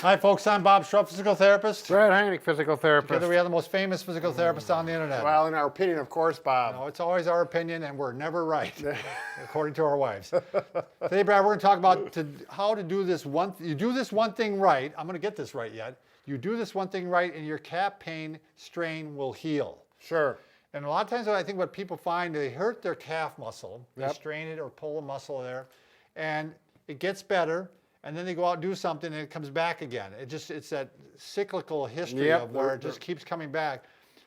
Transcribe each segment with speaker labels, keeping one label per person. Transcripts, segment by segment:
Speaker 1: Hi folks, I'm Bob Schrupp, physical therapist.
Speaker 2: Brad Heineck, physical therapist.
Speaker 1: Together we have the most famous physical therapists on the internet.
Speaker 2: Well, in our opinion, of course, Bob.
Speaker 1: No, it's always our opinion and we're never right, according to our wives. Today, Brad, we're going to talk about how to do this one. You do this one thing right. I'm going to get this right yet. You do this one thing right and your calf pain strain will heal.
Speaker 2: Sure.
Speaker 1: And a lot of times I think what people find, they hurt their calf muscle, they
Speaker 2: Yep.
Speaker 1: strain it or pull a muscle there, and it gets better, and then they go out and do something and it comes back again. It's that cyclical history
Speaker 2: Yep.
Speaker 1: of where it just keeps coming back.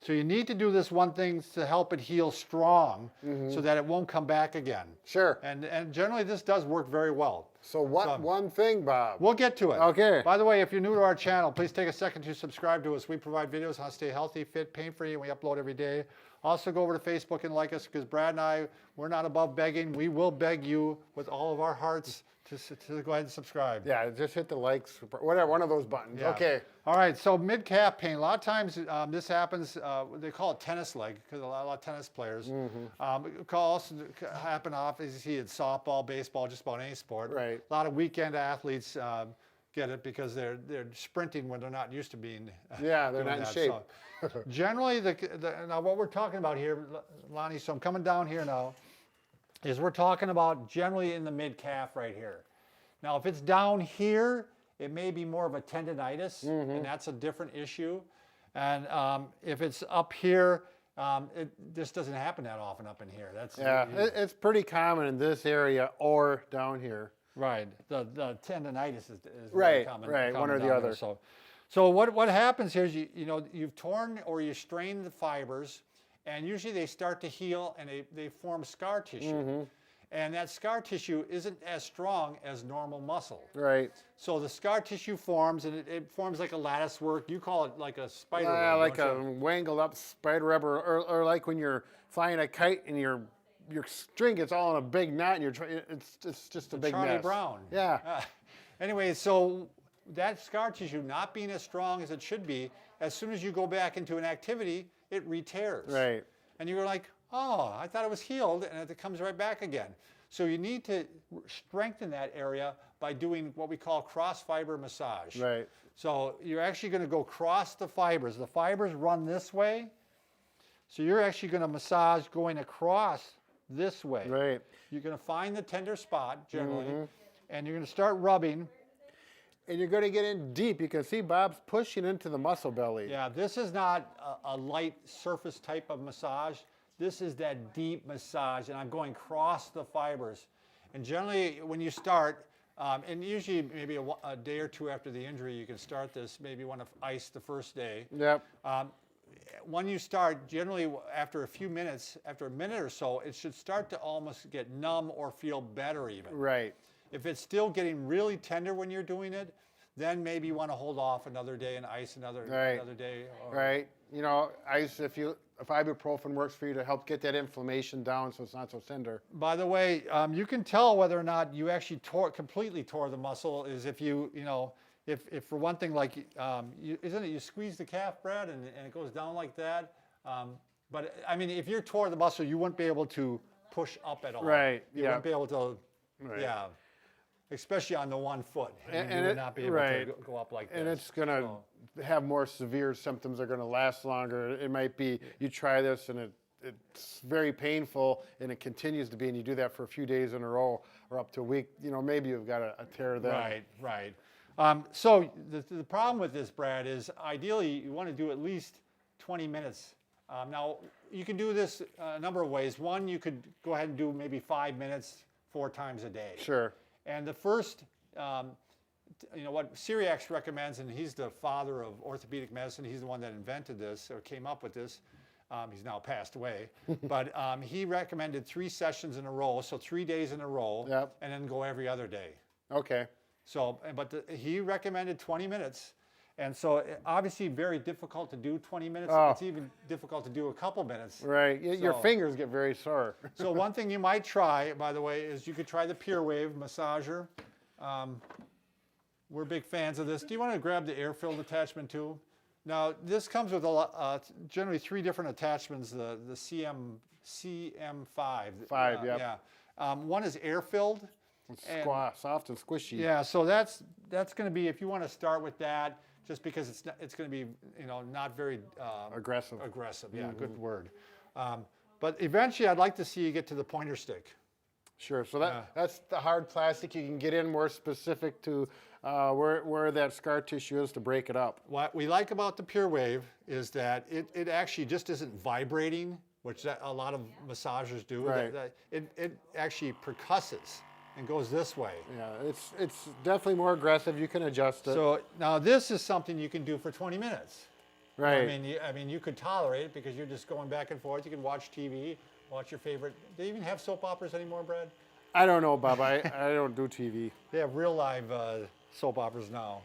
Speaker 1: So you need to do this one thing to help it heal strong so that it won't come back again.
Speaker 2: Sure.
Speaker 1: And generally this does work very well.
Speaker 2: So what one thing, Bob?
Speaker 1: We'll get to it.
Speaker 2: Okay.
Speaker 1: By the way, if you're new to our channel, please take a second to subscribe to us. We provide videos on how to stay healthy, fit, pain-free, and we upload every day. Also go over to Facebook and like us because Brad and I, we're not above begging. We will beg you with all of our hearts to go ahead and subscribe.
Speaker 2: Yeah, just hit the likes, whatever, one of those buttons.
Speaker 1: Yeah.
Speaker 2: Okay.
Speaker 1: All right, so mid-calf pain. A lot of times this happens, they call it tennis leg because a lot of tennis players. It can also happen obviously in softball, baseball, just about any sport.
Speaker 2: Right.
Speaker 1: A lot of weekend athletes get it because they're sprinting when they're not used to being.
Speaker 2: Yeah, they're not in shape.
Speaker 1: So, generally, now what we're talking about here, Lonnie, so I'm coming down here now, is we're talking about generally in the mid-calf right here. Now, if it's down here, it may be more of a tendonitis, and that's a different issue. And if it's up here, this doesn't happen that often up in here.
Speaker 2: It's pretty common in this area or down here.
Speaker 1: Right. The tendonitis is
Speaker 2: Right,
Speaker 1: common.
Speaker 2: right,
Speaker 1: common
Speaker 2: one or the
Speaker 1: down
Speaker 2: other.
Speaker 1: there. So what happens here is you've torn or you strained the fibers, and usually they start to heal and they form scar tissue. And that scar tissue isn't as strong as normal muscle.
Speaker 2: Right.
Speaker 1: So the scar tissue forms, and it forms like a lattice work. You call it like a spider
Speaker 2: Yeah,
Speaker 1: web.
Speaker 2: like
Speaker 1: don't
Speaker 2: a
Speaker 1: you?
Speaker 2: wangled up spider web, or like when you're flying a kite and your string gets all in a big knot and it's just a big
Speaker 1: Charlie
Speaker 2: mess.
Speaker 1: Brown.
Speaker 2: Yeah.
Speaker 1: Anyway, so that scar tissue not being as strong as it should be, as soon as you go back into an activity, it re-tears.
Speaker 2: Right.
Speaker 1: And you're like, oh, I thought it was healed, and it comes right back again. So you need to strengthen that area by doing what we call cross-fiber massage.
Speaker 2: Right.
Speaker 1: So you're actually going to go across the fibers. The fibers run this way, so you're actually going to massage going across this way.
Speaker 2: Right.
Speaker 1: You're going to find the tender spot, generally, and you're going to start rubbing.
Speaker 2: And you're going to get in deep. You can see Bob's pushing into the muscle belly.
Speaker 1: Yeah, this is not a light surface type of massage. This is that deep massage, and I'm going across the fibers. And generally, when you start, and usually maybe a day or two after the injury, you can start this. Maybe you want to ice the first day.
Speaker 2: Yep.
Speaker 1: When you start, generally after a few minutes, after a minute or so, it should start to almost get numb or feel better even.
Speaker 2: Right.
Speaker 1: If it's still getting really tender when you're doing it, then maybe you want to hold off another day and ice another day.
Speaker 2: Right. You know, ice if ibuprofen works for you to help get that inflammation down so it's not so tender.
Speaker 1: By the way, you can tell whether or not you actually completely tore the muscle is if if for one thing, like, isn't it you squeeze the calf, Brad, and it goes down like that? But I mean, if you tore the muscle, you wouldn't be able to push up at all.
Speaker 2: Right.
Speaker 1: You wouldn't be able to.
Speaker 2: Right.
Speaker 1: Yeah. Especially on the 1 foot,
Speaker 2: And
Speaker 1: you would not be able to go up like this.
Speaker 2: And it's going to have more severe symptoms. They're going to last longer. It might be you try this and it's very painful and it continues to be, and you do that for a few days in a row or up to a week. You know, maybe you've got a tear there.
Speaker 1: Right. So the problem with this, Brad, is ideally you want to do at least 20 minutes. Now, you can do this a number of ways. One, you could go ahead and do maybe 5 minutes 4 times a day.
Speaker 2: Sure.
Speaker 1: And the first, what Cyriax recommends, and he's the father of orthopedic medicine, he's the one that invented this or came up with this. He's now passed away. But he recommended 3 sessions in a row, so 3 days in a row, and then go every other day.
Speaker 2: Okay.
Speaker 1: So, he recommended 20 minutes. And so obviously very difficult to do 20 minutes.
Speaker 2: Oh.
Speaker 1: It's even difficult to do a couple minutes.
Speaker 2: Right. Your fingers get very sore.
Speaker 1: So one thing you might try, by the way, is you could try the Pure Wave massager. We're big fans of this. Do you want to grab the air-filled attachment too? Now this comes with generally 3 different attachments. The CM5.
Speaker 2: Yeah.
Speaker 1: One is air-filled,
Speaker 2: Soft and squishy.
Speaker 1: Yeah, so that's going to be, if you want to start with that, just because it's going to be, not very
Speaker 2: Aggressive.
Speaker 1: Aggressive, yeah, good word. But eventually, I'd like to see you get to the pointer stick.
Speaker 2: Sure. So that's the hard plastic. You can get in more specific to where that scar tissue is to break it up.
Speaker 1: What we like about the Pure Wave is that it actually just isn't vibrating, which a lot of massagers do.
Speaker 2: Right.
Speaker 1: It actually percusses and goes this way.
Speaker 2: Yeah, it's definitely more aggressive. You can adjust it.
Speaker 1: So now this is something you can do for 20 minutes.
Speaker 2: Right.
Speaker 1: I mean, you could tolerate it because you're just going back and forth. You can watch TV, watch your favorite. Do they even have soap operas anymore, Brad?
Speaker 2: I don't know, Bob. I don't do TV.
Speaker 1: They have real live soap operas now.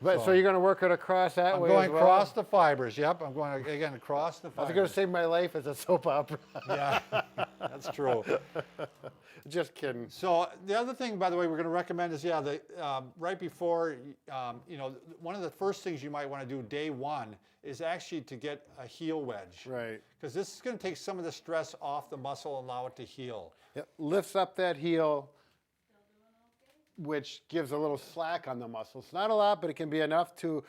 Speaker 2: But so you're going to work it across that
Speaker 1: I'm
Speaker 2: way
Speaker 1: going
Speaker 2: as well?
Speaker 1: across the fibers. Yep, I'm going again across the
Speaker 2: I
Speaker 1: fibers.
Speaker 2: was going to save my life as a soap opera.
Speaker 1: Yeah, that's true.
Speaker 2: Just kidding.
Speaker 1: So the other thing, by the way, we're going to recommend is, right before, one of the first things you might want to do day one is actually to get a heel wedge.
Speaker 2: Right.
Speaker 1: Because this is going to take some of the stress off the muscle and allow it to heal.
Speaker 2: It lifts up that heel, which gives a little slack on the muscle. It's not a lot, but it can be enough to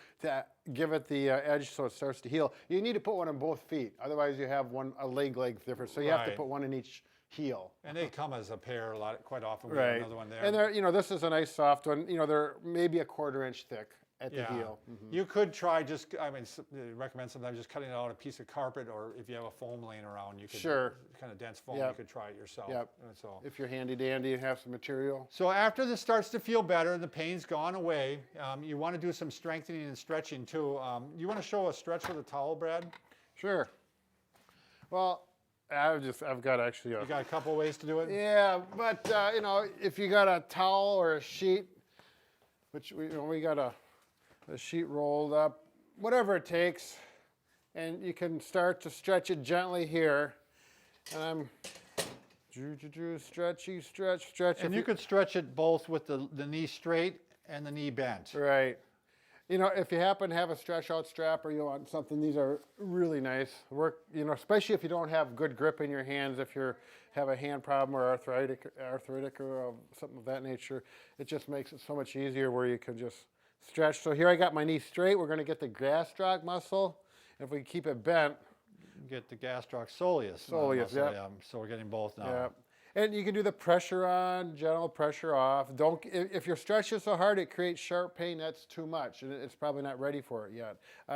Speaker 2: give it the edge so it starts to heal. You need to put one on both feet. Otherwise, you have a leg difference. So you have to put one in each heel.
Speaker 1: And they come as a pair quite often. We
Speaker 2: Right.
Speaker 1: have another one there.
Speaker 2: And they're, this is a nice soft one. They're maybe a 1/4 inch thick at the heel.
Speaker 1: You could try recommend sometimes just cutting out a piece of carpet, or if you have a foam laying around, you could kind of dense foam, you could try it yourself.
Speaker 2: Yep.
Speaker 1: So
Speaker 2: If you're handy dandy and have some material.
Speaker 1: So after this starts to feel better, the pain's gone away, you want to do some strengthening and stretching too. You want to show a stretch with a towel, Brad?
Speaker 2: Sure. Well, I've got actually
Speaker 1: You got a couple ways to do it?
Speaker 2: Yeah, but if you got a towel or a sheet, which we got a sheet rolled up, whatever it takes, and you can start to stretch it gently here. And I'm stretch.
Speaker 1: And you could stretch it both with the knee straight and the knee bent.
Speaker 2: Right. If you happen to have a stretch out strap or you want something, these are really nice. Especially if you don't have good grip in your hands, if you have a hand problem or arthritic or something of that nature, it just makes it so much easier where you can just stretch. So here I got my knee straight. We're going to get the gastroc muscle. If we keep it bent,
Speaker 1: get the gastroc
Speaker 2: soleus, yeah.
Speaker 1: So we're getting both now.
Speaker 2: Yeah. And you can do the pressure on, gentle pressure off. If you're stretching so hard it creates sharp pain, that's too much, and it's probably not ready for it yet.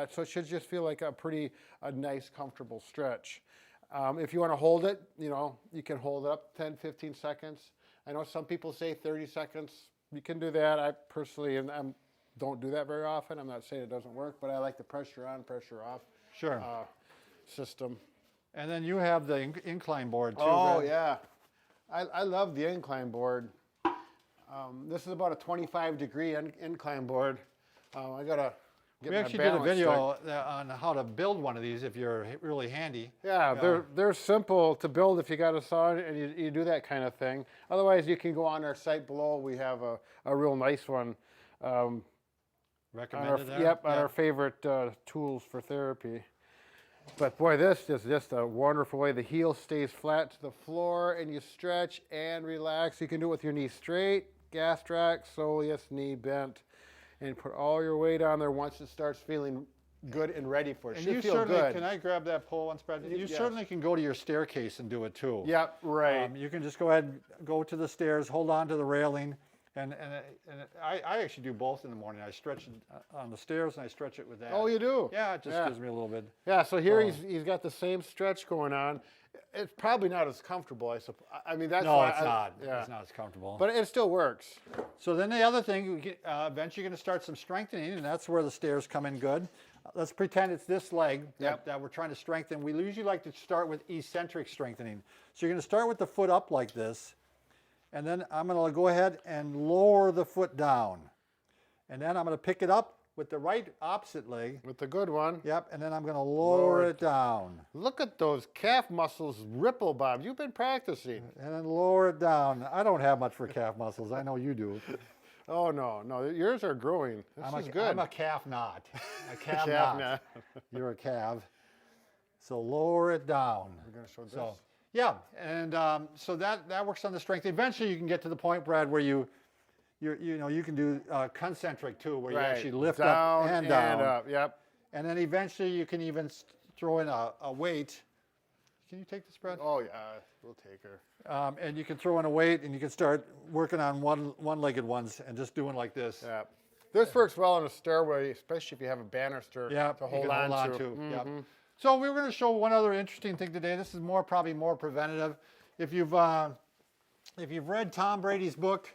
Speaker 2: So it should just feel like a nice, comfortable stretch. If you want to hold it, you can hold it up 10, 15 seconds. I know some people say 30 seconds. You can do that. I personally don't do that very often. I'm not saying it doesn't work, but I like the pressure on, pressure off system.
Speaker 1: And then you have the incline board too.
Speaker 2: Oh,
Speaker 1: Brad.
Speaker 2: yeah. I love the incline board. This is about a 25-degree incline board. I gotta get
Speaker 1: We
Speaker 2: my
Speaker 1: actually did a
Speaker 2: balance
Speaker 1: video on how to build one of these if you're really handy.
Speaker 2: Yeah, they're simple to build if you got a saw and you do that kind of thing. Otherwise, you can go on our site below. We have a real nice one.
Speaker 1: Recommended there?
Speaker 2: Yep, on our favorite tools for therapy. But boy, this is just a wonderful way. The heel stays flat to the floor and you stretch and relax. You can do it with your knee straight, gastroc, soleus, knee bent, and put all your weight on there once it starts feeling good and ready for it.
Speaker 1: And
Speaker 2: Should
Speaker 1: you
Speaker 2: feel
Speaker 1: certainly,
Speaker 2: good.
Speaker 1: can I grab that pole once, Brad? You
Speaker 2: Yes.
Speaker 1: certainly can go to your staircase and do it too.
Speaker 2: Yep, right.
Speaker 1: You can just go ahead, go to the stairs, hold on to the railing, and I actually do both in the morning. I stretch it on the stairs and I stretch it with that.
Speaker 2: Oh, you do?
Speaker 1: Yeah, it just gives me a little bit.
Speaker 2: Yeah, so here he's got the same stretch going on. It's probably not as comfortable, I suppose. I mean, that's
Speaker 1: No,
Speaker 2: why
Speaker 1: it's not.
Speaker 2: Yeah.
Speaker 1: It's not as comfortable.
Speaker 2: But it still works.
Speaker 1: So then the other thing, eventually you're going to start some strengthening, and that's where the stairs come in good. Let's pretend it's this leg that we're trying to strengthen. We usually like to start with eccentric strengthening. So you're going to start with the foot up like this, and then I'm going to go ahead and lower the foot down. And then I'm going to pick it up with the right opposite leg.
Speaker 2: With the good one.
Speaker 1: Yep, and then I'm going to lower it down.
Speaker 2: Look at those calf muscles ripple, Bob. You've been practicing.
Speaker 1: And then lower it down. I don't have much for calf muscles. I know you do.
Speaker 2: Oh, no. Yours are growing. This is good.
Speaker 1: I'm a calf knot. A calf
Speaker 2: Calf
Speaker 1: knot.
Speaker 2: knot.
Speaker 1: You're a calf. So lower it down.
Speaker 2: We're going to show this.
Speaker 1: So, Yeah, and so that works on the strength. Eventually, you can get to the point, Brad, where you know you can do concentric too, where you actually lift up and down.
Speaker 2: Up. Yep.
Speaker 1: And then eventually, you can even throw in a weight. Can you take this, Brad?
Speaker 2: Oh yeah, we'll take her.
Speaker 1: And you can throw in a weight, and you can start working on one-legged ones, and just doing like this.
Speaker 2: Yeah. This works well on a stairway, especially if you have a banister
Speaker 1: Yeah,
Speaker 2: to hold on to.
Speaker 1: Mm-hmm. Yep. So we were going to show one other interesting thing today. This is probably more preventative. If you've read Tom Brady's book,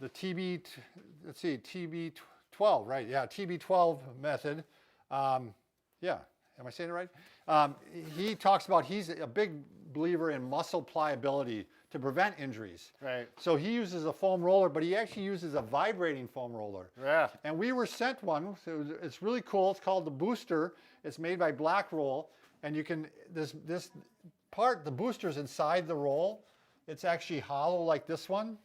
Speaker 1: the TB12, right? Yeah, TB12 method. Yeah, am I saying it right? He talks about he's a big believer in muscle pliability to prevent injuries.
Speaker 2: Right.
Speaker 1: So he uses a foam roller, but he actually uses a vibrating foam roller.
Speaker 2: Yeah.
Speaker 1: And we were sent one. So it's really cool. It's called the Booster. It's made by Black Roll, and you can this part, the booster's inside the roll. It's actually hollow like this one.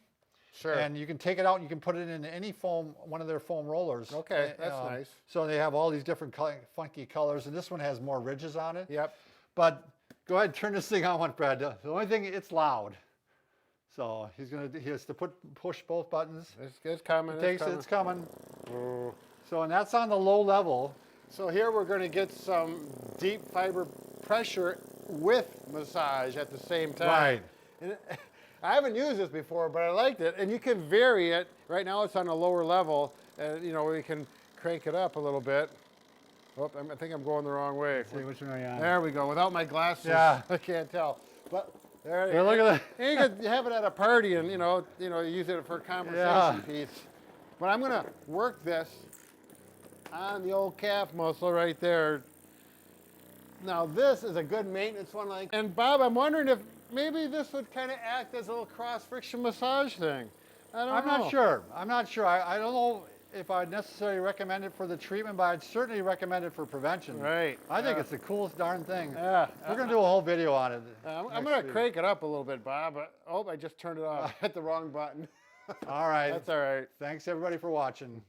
Speaker 2: Sure.
Speaker 1: And you can take it out and you can put it in any foam, one of their foam rollers.
Speaker 2: Okay, that's nice.
Speaker 1: So they have all these different funky colors, and this one has more ridges on it.
Speaker 2: Yep.
Speaker 1: But go ahead and turn this thing on, one, Brad. The only thing, it's loud. So he has to push both buttons.
Speaker 2: It's coming.
Speaker 1: It's coming.
Speaker 2: Oh.
Speaker 1: So, and that's on the low level.
Speaker 2: So here we're going to get some deep fiber pressure with massage at the same time.
Speaker 1: Right.
Speaker 2: And I haven't used this before, but I liked it. And you can vary it. Right now it's on a lower level, and you know we can crank it up a little bit. Oh, I think I'm going the wrong way.
Speaker 1: See which one are you on?
Speaker 2: There we go. Without my glasses,
Speaker 1: Yeah.
Speaker 2: I can't tell. But there.
Speaker 1: Hey, look at that.
Speaker 2: You could have it at a party, and you know, use it for a conversation piece. But I'm gonna work this on the old calf muscle right there. Now this is a good maintenance one. And Bob, I'm wondering if maybe this would kind of act as a little cross friction massage thing.
Speaker 1: I'm not sure. I'm not sure. I don't know if I'd necessarily recommend it for the treatment, but I'd certainly recommend it for prevention.
Speaker 2: Right.
Speaker 1: I think it's the coolest darn thing.
Speaker 2: Yeah.
Speaker 1: We're going to do a whole video on it.
Speaker 2: I'm going to crank it up a little bit, Bob. But, I just turned it off. I hit the wrong button.
Speaker 1: All right.
Speaker 2: That's all right.
Speaker 1: Thanks, everybody, for watching.